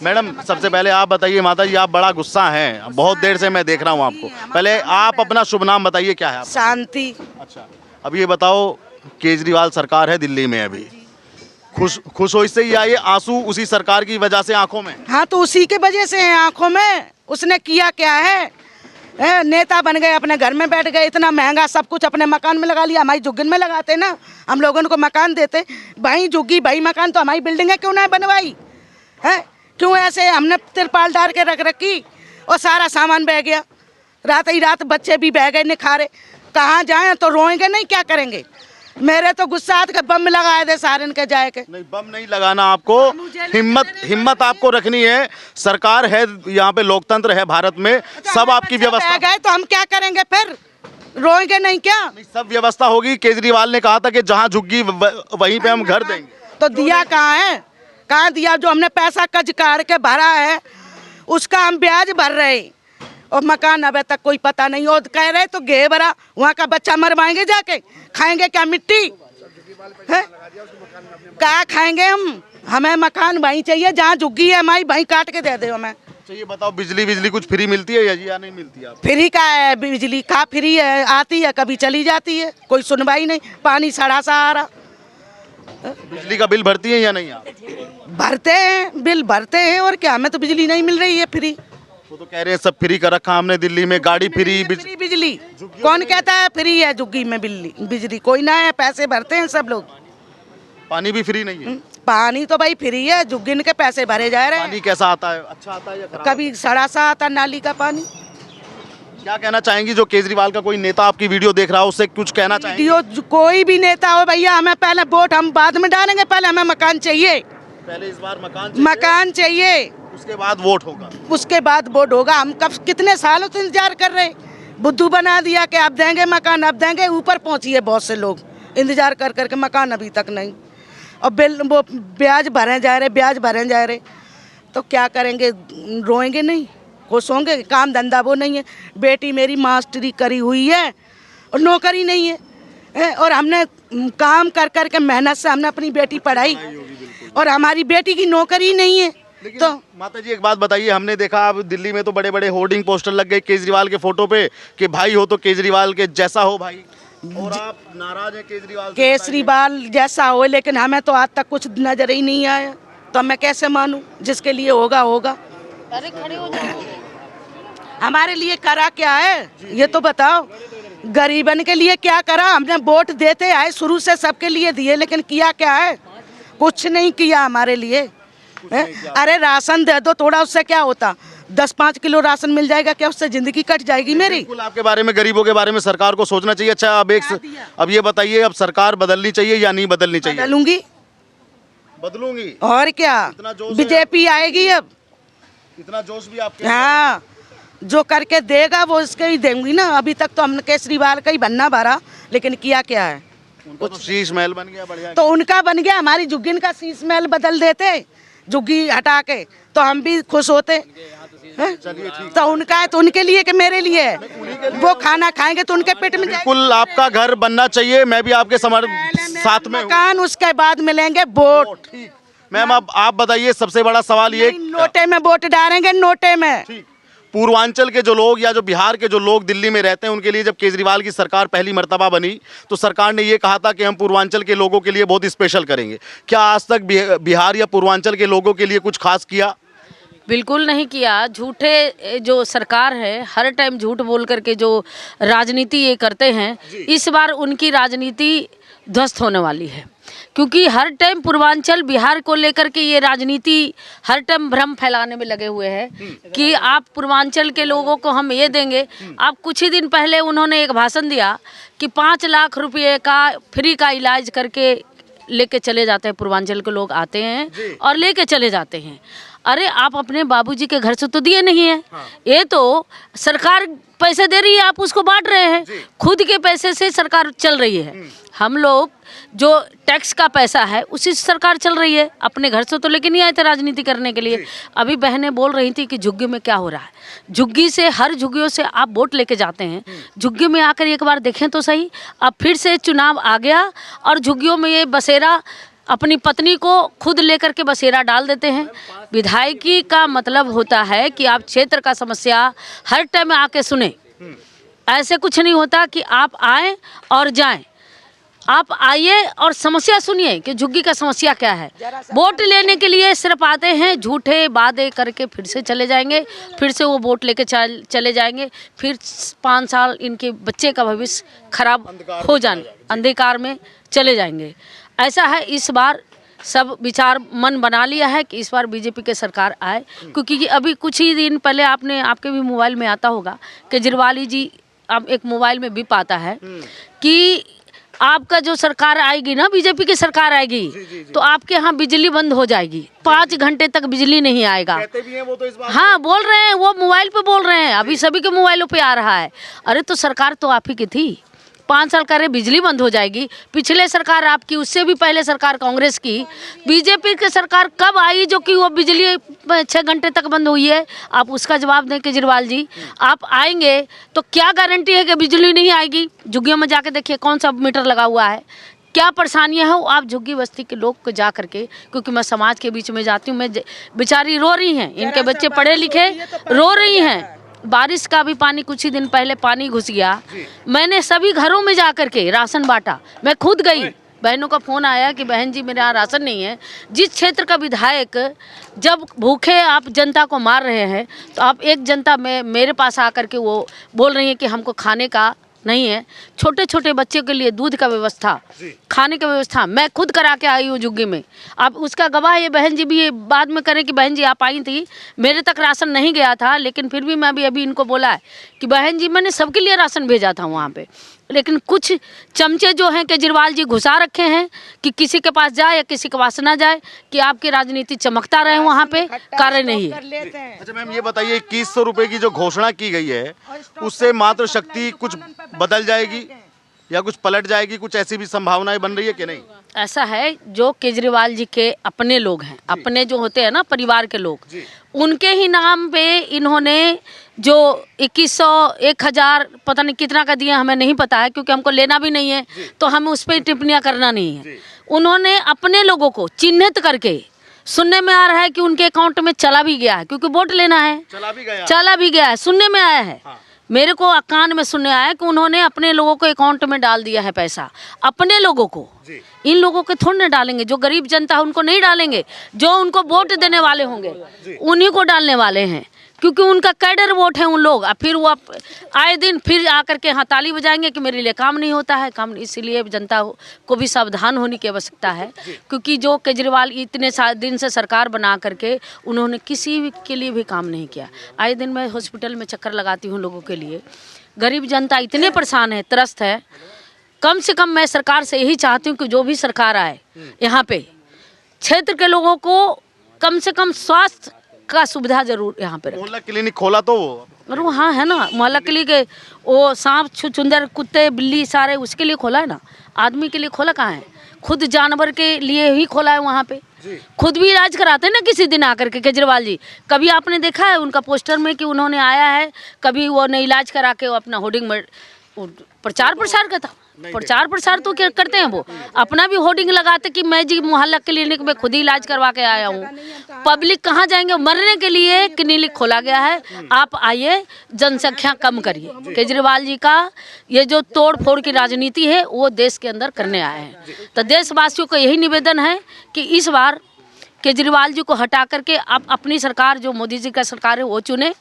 Madam सबसे पहले आप बताइए, माता जी आप बड़ा गुस्सा हैं, बहुत देर से मैं देख रहा हूँ आपको। पहले आप अपना शुभ नाम बताइए, क्या है आप? शांति। अच्छा, अब ये बताओ, केजरीवाल सरकार है दिल्ली में अभी, खुश हो इससे या ये आंसू उसी सरकार की वजह से आंखों में? हाँ तो उसी के वजह से है आंखों में। उसने किया क्या है? नेता बन गए, अपने घर में बैठ गए, इतना महंगा सब कुछ अपने मकान में लगा लिया। हमारी झुग्गी में लगाते ना, हम लोगों को मकान देते। भाई झुग्गी भाई मकान, तो हमारी बिल्डिंग है क्यों ना बनवाई है? क्यों ऐसे हमने तिरपाल डाल के रख रखी और सारा सामान बह गया। रात ही रात बच्चे भी बह गए निखारे। कहाँ जाएं? तो रोएंगे नहीं, क्या करेंगे? मेरे तो गुस्सा आता कि बम लगाए दे सारन के जाए के। नहीं, बम नहीं लगाना आपको, हिम्मत आपको रखनी है। सरकार है यहाँ पे, लोकतंत्र है भारत में, सब आपकी व्यवस्था। गए तो हम क्या करेंगे फिर? रोएंगे नहीं क्या? नहीं, सब व्यवस्था होगी। केजरीवाल ने कहा था कि जहाँ झुग्गी वहीं पे हम घर देंगे। तो दिया कहाँ है? कहाँ दिया? जो हमने पैसा कज काट के भरा है उसका हम ब्याज भर रहे, और मकान अभी तक कोई पता नहीं। और कह रहे तो घे भरा, वहाँ का बच्चा मरवाएंगे जाके, खाएंगे क्या मिट्टी है? क्या खाएंगे हम? हमें मकान वहीं चाहिए जहाँ झुग्गी है हमारी, वहीं काट के दे दे हमें। तो ये बताओ, बिजली कुछ फ्री मिलती है या नहीं मिलती है? फ्री का है? बिजली का फ्री है? आती है कभी चली जाती है, कोई सुनवाई नहीं। पानी सड़ा सा आ रहा। बिजली का बिल भरती है या नहीं आप? भरते हैं, बिल भरते हैं, और क्या? हमें तो बिजली नहीं मिल रही है फ्री। वो तो कह रहे हैं सब फ्री कर रखा हमने दिल्ली में, गाड़ी फ्री, बिजली कौन कहता है फ्री है? झुग्गी में बिजली कोई ना है, पैसे भरते हैं सब लोग। पानी भी फ्री नहीं है? पानी तो भाई फ्री है, झुग्गी के पैसे भरे जा रहे हैं। पानी कैसा आता है? अच्छा आता है या खराब? कभी सड़ा सा आता नाली का पानी। क्या कहना चाहेंगी? जो केजरीवाल का कोई नेता आपकी वीडियो देख रहा हो, उससे कुछ कहना चाहेंगी? कोई भी नेता हो भैया, हमें पहले वोट हम बाद में डालेंगे, पहले हमें मकान चाहिए। पहले इस बार मकान चाहिए, उसके बाद वोट होगा। उसके बाद वोट होगा। हम कब कितने सालों से इंतजार कर रहे, बुद्धू बना दिया कि अब देंगे मकान, अब देंगे। ऊपर पहुंचिए बहुत से लोग इंतजार कर करके, मकान अभी तक नहीं। और बिल वो ब्याज भरे जा रहे, तो क्या करेंगे? रोएंगे नहीं, खुश होंगे? काम धंधा वो नहीं है। बेटी मेरी मास्टरी करी हुई है और नौकरी नहीं है, और हमने काम कर करके मेहनत से हमने अपनी बेटी पढ़ाई, और हमारी बेटी की नौकरी नहीं है। तो माता जी एक बात बताइए, हमने देखा अब दिल्ली में तो बड़े बड़े होर्डिंग पोस्टर लग गए केजरीवाल के फोटो पे कि भाई हो तो केजरीवाल के जैसा हो भाई, और आप नाराज हैं केजरीवाल से? केजरीवाल जैसा हो, लेकिन हमें तो आज तक कुछ नजर ही नहीं आया, तो मैं कैसे मानूं? जिसके लिए होगा होगा। अरे खड़े हो जाओ। हमारे लिए करा क्या है ये तो बताओ? गरीबन के लिए क्या करा? हमने वोट देते आए, शुरू से सबके लिए दिए, लेकिन किया क्या है? कुछ नहीं किया हमारे लिए। अरे राशन दे दो थोड़ा, उससे क्या होता? 10-5 किलो राशन मिल जाएगा क्या? उससे जिंदगी कट जाएगी मेरी। बिल्कुल आपके बारे में, गरीबों के बारे में सरकार को सोचना चाहिए। अच्छा अब ये बताइए, अब सरकार बदलनी चाहिए या नहीं बदलनी चाहिए? बदलूंगी। और क्या, बीजेपी आएगी अब। इतना जोश भी आपके? हाँ, जो करके देगा वो इसके ही देंगी ना। अभी तक तो हमने केजरीवाल का ही बनना भरा, लेकिन किया क्या है? उनका तो शीश महल बन गया बढ़िया। तो उनका बन गया, हमारी झुग्गी का शीश महल बदल देते, झुग्गी हटा के, तो हम भी खुश होते। तो उनका है तो उनके लिए कि मेरे लिए है? वो खाना खाएंगे तो उनके पेट में जाएगा। बिल्कुल आपका घर बनना चाहिए, मैं भी आपके साथ में मकान, उसके बाद मिलेंगे वोट। मैम अब आप बताइए, सबसे बड़ा सवाल ये, नोटे में वोट डालेंगे, नोटे में। पूर्वांचल के जो लोग या जो बिहार के जो लोग दिल्ली में रहते हैं, उनके लिए जब केजरीवाल की सरकार पहली मर्तबा बनी तो सरकार ने ये कहा था कि हम पूर्वांचल के लोगों के लिए बहुत स्पेशल करेंगे। क्या आज तक बिहार या पूर्वांचल के लोगों के लिए कुछ खास किया? बिल्कुल नहीं किया। झूठे जो सरकार है, हर टाइम झूठ बोल करके जो राजनीति ये करते हैं, इस बार उनकी राजनीति ध्वस्त होने वाली है। क्योंकि हर टाइम पूर्वांचल बिहार को लेकर के ये राजनीति हर टाइम भ्रम फैलाने में लगे हुए हैं कि आप पूर्वांचल के लोगों को हम ये देंगे। आप कुछ ही दिन पहले उन्होंने एक भाषण दिया कि 5 लाख रुपये का फ्री का इलाज करके लेके चले जाते हैं। पूर्वांचल के लोग आते हैं और लेके चले जाते हैं। अरे आप अपने बाबूजी के घर से तो दिए नहीं है। ये तो सरकार पैसे दे रही है, आप उसको बांट रहे हैं। खुद के पैसे से सरकार चल रही है। हम लोग जो टैक्स का पैसा है उसी से सरकार चल रही है। अपने घर से तो लेके नहीं आए थे राजनीति करने के लिए। अभी बहनें बोल रही थी कि झुग्गी में क्या हो रहा है। झुग्गी से, हर झुग्गियों से आप वोट लेके जाते हैं। झुग्गी में आकर एक बार देखें तो सही, अब फिर से चुनाव आ गया और झुग्गियों में ये बसेरा अपनी पत्नी को खुद लेकर के बसेरा डाल देते हैं। विधायकी का मतलब होता है कि आप क्षेत्र का समस्या हर टाइम आके सुने। ऐसे कुछ नहीं होता कि आप आए और जाएं। आप आइए और समस्या सुनिए कि झुग्गी का समस्या क्या है। वोट लेने के लिए सिर्फ आते हैं, झूठे वादे करके फिर से चले जाएंगे, फिर से वो वोट लेके चले जाएंगे, फिर 5 साल इनके बच्चे का भविष्य खराब हो जाने, अंधकार में चले जाएंगे। ऐसा है, इस बार सब विचार मन बना लिया है कि इस बार बीजेपी के सरकार आए, क्योंकि अभी कुछ ही दिन पहले आपके भी मोबाइल में आता होगा, केजरीवाल जी अब एक मोबाइल में भी पाता है कि आपका जो सरकार आएगी ना, बीजेपी की सरकार आएगी, तो आपके यहाँ बिजली बंद हो जाएगी, 5 घंटे तक बिजली नहीं आएगा। कहते भी हैं वो तो इस बात हाँ, बोल रहे हैं, वो मोबाइल पे बोल रहे हैं, अभी सभी के मोबाइलों पे आ रहा है। अरे तो सरकार तो आप ही की थी, 5 साल करे बिजली बंद हो जाएगी। पिछले सरकार आपकी, उससे भी पहले सरकार कांग्रेस की। बीजेपी की सरकार कब आई जो कि वो बिजली 6 घंटे तक बंद हुई है? आप उसका जवाब दें केजरीवाल जी। आप आएंगे तो क्या गारंटी है कि बिजली नहीं आएगी? झुग्गियों में जाके देखिए कौन सा मीटर लगा हुआ है, क्या परेशानियां हैं। आप झुग्गी बस्ती के लोग को जा करके, क्योंकि मैं समाज के बीच में जाती हूँ, मैं बेचारी रो रही हैं, इनके बच्चे पढ़े लिखे रो रही हैं। बारिश का भी पानी, कुछ ही दिन पहले पानी घुस गया, मैंने सभी घरों में जा करके राशन बांटा। मैं खुद गई, बहनों का फ़ोन आया कि बहन जी मेरे यहाँ राशन नहीं है। जिस क्षेत्र का विधायक जब भूखे आप जनता को मार रहे हैं, तो आप एक जनता में मेरे पास आकर के वो बोल रही है कि हमको खाने का नहीं है। छोटे छोटे बच्चों के लिए दूध का व्यवस्था, खाने का व्यवस्था मैं खुद करा के आई हूँ झुग्गी में। आप उसका गवाह ये बहन जी भी ये बाद में करें कि बहन जी आप आई थी, मेरे तक राशन नहीं गया था, लेकिन फिर भी मैं अभी इनको बोला है कि बहन जी मैंने सबके लिए राशन भेजा था वहाँ पे। लेकिन कुछ चमचे जो हैं केजरीवाल जी घुसा रखे हैं कि किसी के पास जाए या किसी के पास ना जाए, कि आपकी राजनीति चमकता रहे, वहाँ पे कार्य नहीं है। अच्छा मैम, ये बताइए 2100 रुपए की जो घोषणा की गई है, उससे मातृ शक्ति कुछ बदल जाएगी या कुछ पलट जाएगी? कुछ ऐसी भी संभावनाएं बन रही है कि नहीं? ऐसा है, जो केजरीवाल जी के अपने लोग हैं, अपने जो होते हैं ना परिवार के लोग, उनके ही नाम पे इन्होंने जो 2100 1000 पता नहीं कितना का दिया, हमें नहीं पता है, क्योंकि हमको लेना भी नहीं है, तो हमें उस पर टिप्पणियां करना नहीं है। उन्होंने अपने लोगों को चिन्हित करके, सुनने में आ रहा है कि उनके अकाउंट में चला भी गया है, क्योंकि वोट लेना है, चला भी गया है, सुनने में आया है। मेरे को कान में सुनने आया कि उन्होंने अपने लोगों को अकाउंट में डाल दिया है पैसा, अपने लोगों को। इन लोगों को थोड़ी ना डालेंगे, जो गरीब जनता है उनको नहीं डालेंगे, जो उनको वोट देने वाले होंगे उन्हीं को डालने वाले हैं, क्योंकि उनका कैडर वोट है उन लोग। फिर वो आए दिन फिर आकर के यहाँ ताली बजाएंगे कि मेरे लिए काम नहीं होता है, काम। इसीलिए जनता को भी सावधान होने की आवश्यकता है, क्योंकि जो केजरीवाल इतने दिन से सरकार बना करके उन्होंने किसी के लिए भी काम नहीं किया। आए दिन मैं हॉस्पिटल में चक्कर लगाती हूँ लोगों के लिए, गरीब जनता इतने परेशान है, त्रस्त है। कम से कम मैं सरकार से यही चाहती हूँ कि जो भी सरकार आए यहाँ पे क्षेत्र के लोगों को कम से कम स्वास्थ्य का सुविधा जरूर यहाँ पे। मोहल्ला क्लिनिक खोला तो वो, और वो हाँ है ना, मोहल्ला क्लिनिक, वो सांप छुछुंदर कुत्ते बिल्ली सारे उसके लिए खोला है ना, आदमी के लिए खोला कहाँ है? खुद जानवर के लिए ही खोला है वहाँ पे। खुद भी इलाज कराते हैं ना किसी दिन आकर के केजरीवाल जी। कभी आपने देखा है उनका पोस्टर में कि उन्होंने आया है? कभी वो ने इलाज करा के वो अपना होर्डिंग में प्रचार प्रसार करता, प्रचार प्रसार तो क्या करते हैं, वो अपना भी होर्डिंग लगाते कि मैं जी मोहल्ला क्लिनिक में खुद ही इलाज करवा के आया हूँ। पब्लिक कहाँ जाएंगे? मरने के लिए क्लिनिक खोला गया है। आप आइए, जनसंख्या कम करिए। केजरीवाल जी का ये जो तोड़ फोड़ की राजनीति है वो देश के अंदर करने आए हैं। तो देशवासियों को यही निवेदन है कि इस बार केजरीवाल जी को हटा करके आप अपनी सरकार, जो मोदी जी का सरकार है, वो चुने,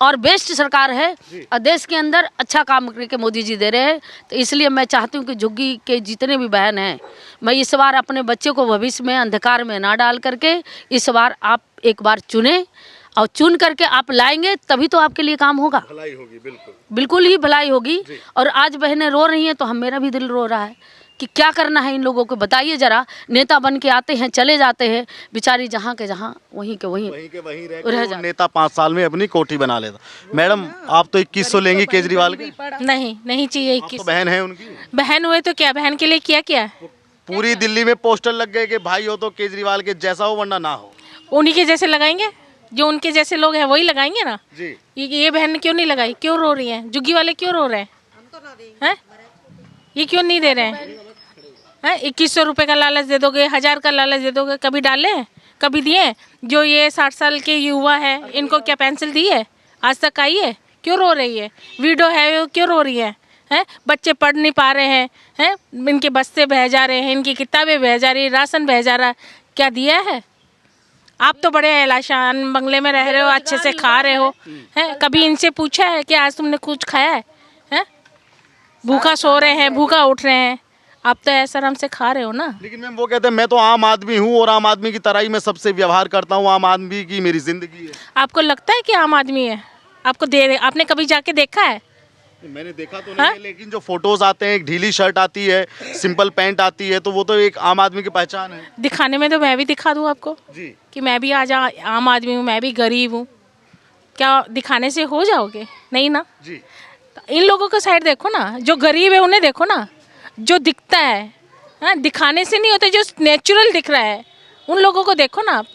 और बेस्ट सरकार है और देश के अंदर अच्छा काम करके मोदी जी दे रहे हैं। तो इसलिए मैं चाहती हूँ कि झुग्गी के जितने भी बहन हैं, मैं इस बार अपने बच्चे को भविष्य में अंधकार में ना डाल करके इस बार आप एक बार चुने, और चुन करके आप लाएंगे तभी तो आपके लिए काम होगा, भलाई होगी। बिल्कुल बिल्कुल ही भलाई होगी। और आज बहनें रो रही हैं तो हम, मेरा भी दिल रो रहा है कि क्या करना है इन लोगों को, बताइए जरा। नेता बन के आते हैं, चले जाते हैं, बेचारी जहाँ के जहाँ वहीं के वहीं रह जाते। नेता 5 साल में अपनी कोठी बना लेता। मैडम, आप तो 2100 लेंगी केजरीवाल के? नहीं चाहिए। 21 तो बहन है उनकी, बहन हुए तो क्या, बहन के लिए क्या पूरी दिल्ली में पोस्टर लग गए कि भाई हो तो केजरीवाल के जैसा हो वरना ना हो। उन्हीं के जैसे लगाएंगे, जो उनके जैसे लोग हैं वही लगाएंगे ना जी। ये बहन क्यों नहीं लगाई? क्यों रो रही हैं? झुग्गी वाले क्यों रो रहे हैं? ये क्यों नहीं दे रहे हैं? हैं 2100 रुपये का लालच दे दोगे, 1000 का लालच दे दोगे, कभी डाले कभी दिए? जो ये 60 साल के युवा है इनको क्या पेंसिल दी है? आज तक आई है? क्यों रो रही है? वीडियो है वो क्यों रो रही है? हैं बच्चे पढ़ नहीं पा रहे हैं, इनके बस्ते बह जा रहे हैं, इनकी किताबें बह जा रही, राशन बह जा रहा, क्या दिया है? आप तो बड़े आलीशान बंगले में रह रहे हो, अच्छे से खा रहे हो, हैं कभी इनसे पूछा है कि आज तुमने कुछ खाया है? हैं भूखा सो रहे हैं, भूखा उठ रहे हैं, आप तो ऐसा हमसे खा रहे हो ना। लेकिन मैम वो कहते हैं मैं तो आम आदमी हूँ और आम आदमी की तरह ही मैं सबसे व्यवहार करता हूँ, आम आदमी की मेरी जिंदगी है। आपको लगता है कि आम आदमी है? आपने कभी जाके देखा है? मैंने देखा तो नहीं है, लेकिन जो फोटोज आते हैं, एक ढीली शर्ट आती है, सिंपल पैंट आती है, तो वो तो एक आम आदमी की पहचान है। दिखाने में तो मैं भी दिखा दूँ आपको जी कि मैं भी आज आम आदमी हूँ, मैं भी गरीब हूँ, क्या दिखाने से हो जाओगे? नहीं ना। जी इन लोगों का साइड देखो ना, जो गरीब है उन्हें देखो ना, जो दिखता है, हाँ दिखाने से नहीं होता, जो नेचुरल दिख रहा है उन लोगों को देखो ना आप।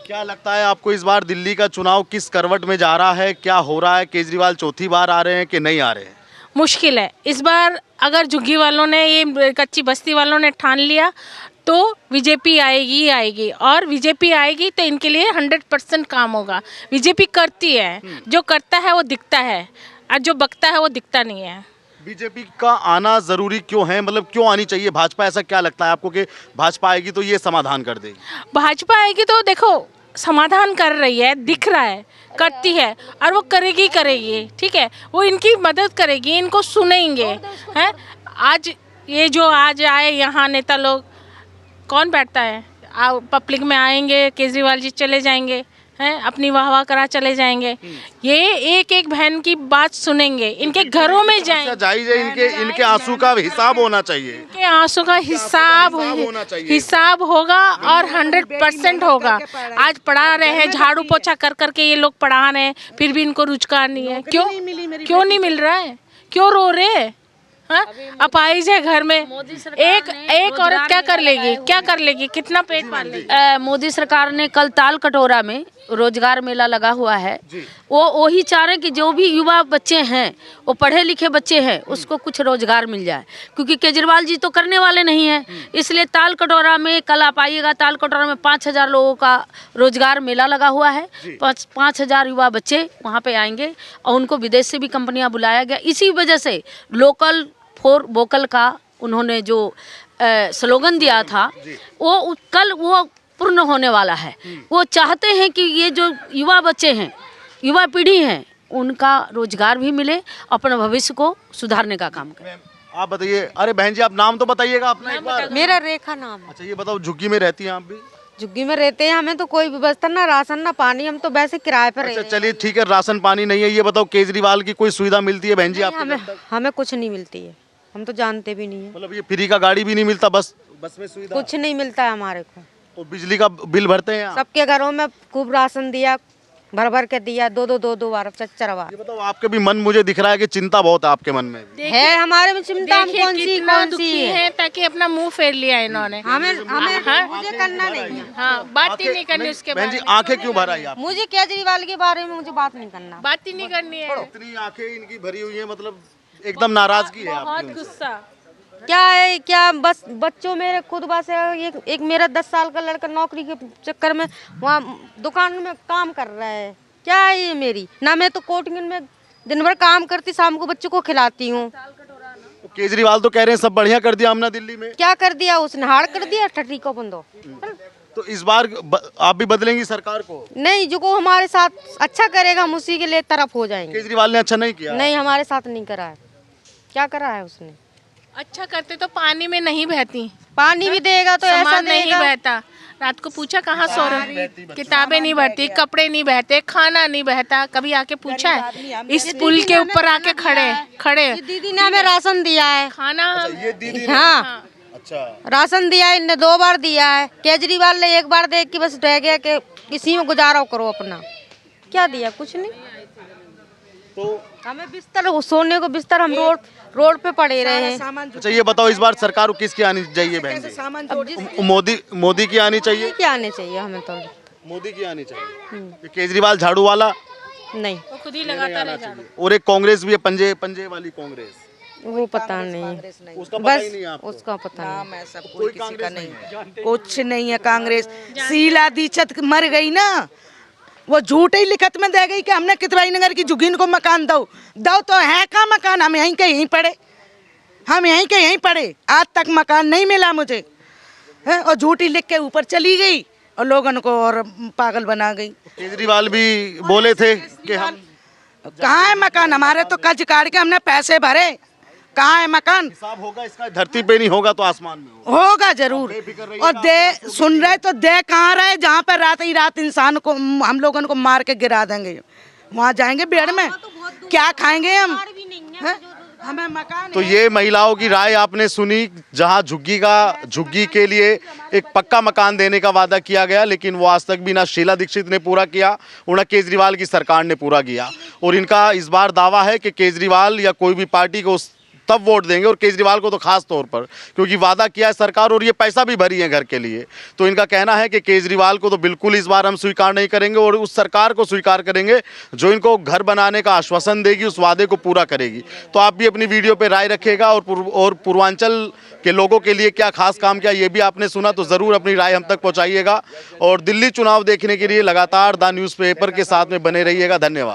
क्या लगता है आपको इस बार दिल्ली का चुनाव किस करवट में जा रहा है? क्या हो रहा है? केजरीवाल चौथी बार आ रहे हैं कि नहीं आ रहे हैं? मुश्किल है इस बार। अगर झुग्गी वालों ने, ये कच्ची बस्ती वालों ने ठान लिया तो बीजेपी आएगी ही आएगी, और बीजेपी आएगी तो इनके लिए 100% काम होगा। बीजेपी करती है, जो करता है वो दिखता है, और जो बकता है वो दिखता नहीं है। बीजेपी का आना जरूरी क्यों है? मतलब क्यों आनी चाहिए भाजपा? ऐसा क्या लगता है आपको कि भाजपा आएगी तो ये समाधान कर देगी? भाजपा आएगी तो देखो समाधान कर रही है, दिख रहा है, करती है, और वो करेगी करेगी, ठीक है, वो इनकी मदद करेगी, इनको सुनेंगे, हैं। आज ये जो आज आए यहाँ नेता लोग, कौन बैठता है? पब्लिक में आएंगे, केजरीवाल जी चले जाएंगे, हैं अपनी वाह वाह करा चले जाएंगे, ये एक एक बहन की बात सुनेंगे, इनके घरों में जाएंगे। जायज है, इनके आंसू का हिसाब होना चाहिए। इनके आंसू का हिसाब होगा, और 100% होगा। आज पढ़ा रहे हैं, झाड़ू पोछा कर करके ये लोग पढ़ा रहे हैं, फिर भी इनको रोजगार नहीं है। क्यों नहीं मिल रहा है? क्यों रो रहे हैं? हाँ अपाहिज है घर में, एक औरत क्या कर लेगी? कितना पेट पाल लेगी? मोदी सरकार ने कल ताल कटोरा में रोजगार मेला लगा हुआ है, वो वही चाह रहे हैं कि जो भी युवा बच्चे हैं, वो पढ़े लिखे बच्चे हैं, उसको कुछ रोजगार मिल जाए, क्योंकि केजरीवाल जी तो करने वाले नहीं हैं। इसलिए ताल कटोरा में कल आप आइएगा, ताल कटोरा में 5000 लोगों का रोजगार मेला लगा हुआ है। 5000 युवा बच्चे वहाँ पे आएंगे, और उनको विदेश से भी कंपनियाँ बुलाया गया। इसी वजह से लोकल फॉर वोकल का उन्होंने जो स्लोगन दिया था, वो कल वो पूर्ण होने वाला है। वो चाहते हैं कि ये जो युवा बच्चे हैं, युवा पीढ़ी है, उनका रोजगार भी मिले, अपने भविष्य को सुधारने का काम करें। आप बताइए। अरे बहन जी, आप नाम तो बताइएगा अपना एक बार। मेरा रेखा नाम है। अच्छा ये बताओ, झुग्गी में रहती हैं आप भी? झुग्गी में रहते हैं, हमें तो कोई व्यवस्था ना राशन ना पानी, हम तो वैसे किराए पर अच्छा रहते चलिए ठीक है, राशन पानी नहीं है। ये बताओ केजरीवाल की कोई सुविधा मिलती है बहन जी हैं। आपको? हमें कुछ नहीं मिलती है, हम तो जानते भी नहीं है। मतलब ये फ्री का गाड़ी भी नहीं मिलता? बस में सुविधा कुछ नहीं मिलता है हमारे को। और बिजली का बिल भरते हैं आप? सबके घरों में खूब राशन दिया, भर भर के दिया, दो बार 4 बार। ये बताओ, आपके भी मन, मुझे दिख रहा है कि चिंता बहुत है आपके मन में भी। है हमारे में चिंता, हम देखिए कौन सी कितना दुखी है, ताकि अपना मुंह फेर लिया इन्होंने। हमें मुझे करना नहीं है। हाँ बात ही नहीं करनी उसके बहन बारे जी में, आंखें क्यों भर आई आप? मुझे केजरीवाल के बारे में मुझे बात नहीं करना। बात ही नहीं करनी है। इतनी आंखें इनकी भरी हुई है, मतलब एकदम नाराजगी है बहुत आपकी उनसे। गुस्सा। क्या है, क्या बस बच्चों मेरे खुद बस है, एक मेरा 10 साल का लड़का नौकरी के चक्कर में वहाँ दुकान में काम कर रहा है। क्या है ये मेरी ना, मैं तो कोटिंग में दिन भर काम करती, शाम को बच्चों को खिलाती हूँ। तो केजरीवाल तो कह रहे हैं सब बढ़िया कर दिया हमने दिल्ली में। क्या कर दिया उसने? हार कर दिया, ठठी को बंदो। तो इस बार आप भी बदलेंगी सरकार को? नहीं, जो को हमारे साथ अच्छा करेगा हम उसी के लिए तरफ हो जाएंगे। केजरीवाल ने अच्छा नहीं किया? नहीं, हमारे साथ नहीं करा है। क्या करा है उसने? अच्छा करते तो पानी में नहीं बहती, पानी भी देगा तो ऐसा सामान नहीं देगा। बहता। रात को पूछा कहाँ सो रहे, किताबें नहीं बहती, कपड़े नहीं बहते, खाना नहीं बहता। कभी आके पूछा है? इस पुल के ऊपर आके खड़े ये दीदी ने हमें राशन दिया है, खाना। ये दीदी हाँ अच्छा राशन दिया है, इनने 2 बार दिया है। केजरीवाल ने 1 बार देख के बस रह गया कि इसी में गुजारा करो अपना। क्या दिया? कुछ नहीं। तो हमें बिस्तर, सोने को बिस्तर, हम रोड पे पड़े रहे हैं। अच्छा ये बताओ, इस बार सरकार किसकी आनी चाहिए बहन जी? मोदी की आनी चाहिए? क्या आने चाहिए हमें तो? मोदी की आनी चाहिए। ये केजरीवाल झाड़ू वाला नहीं, वो खुद ही लगाता रहे झाड़ू। और एक कांग्रेस भी है, पंजे वाली कांग्रेस। वो पता नहीं, उसका पता ही बस नहीं आपको? उसका पता नहीं। नाम ऐसा कोई किसी का नहीं, कुछ नहीं है कांग्रेस। शीला दीक्षित मर गई ना, वो झूठ ही लिखत में दे गई कि हमने कितवाई नगर की जुगिन को मकान दो तो है का मकान, हम यहीं के यहीं पड़े, हम यहीं के यहीं पड़े, आज तक मकान नहीं मिला मुझे है, और झूठी लिख के ऊपर चली गई और लोगों को और पागल बना गई। केजरीवाल भी बोले थे कि हम कहाँ है मकान हमारे, तो कज काट के हमने पैसे भरे, कहाँ है मकान? हिसाब होगा इसका, धरती पे नहीं होगा तो आसमान में होगा। होगा जरूर। और दे सुन रहे तो दे कहाँ रहे, जहाँ पर रात ही रात इंसान को हम लोगों को मार के गिरा देंगे, वहाँ जाएंगे बेड़ में, क्या खाएंगे हम? हैं? हमें मकान तो है। ये महिलाओं की राय आपने सुनी, जहां झुग्गी के लिए एक पक्का मकान देने का वादा किया गया, लेकिन वो आज तक भी ना शीला दीक्षित ने पूरा किया और ना केजरीवाल की सरकार ने पूरा किया। और इनका इस बार दावा है कि केजरीवाल या कोई भी पार्टी को तब वोट देंगे, और केजरीवाल को तो खास तौर पर, क्योंकि वादा किया है सरकार और ये पैसा भी भरी है घर के लिए। तो इनका कहना है कि केजरीवाल को तो बिल्कुल इस बार हम स्वीकार नहीं करेंगे और उस सरकार को स्वीकार करेंगे जो इनको घर बनाने का आश्वासन देगी, उस वादे को पूरा करेगी। तो आप भी अपनी वीडियो पे राय रखिएगा और पूर्वांचल के लोगों के लिए क्या खास काम किया ये भी आपने सुना, तो ज़रूर अपनी राय हम तक पहुँचाइएगा। और दिल्ली चुनाव देखने के लिए लगातार द न्यूज़पेपर के साथ में बने रहिएगा। धन्यवाद।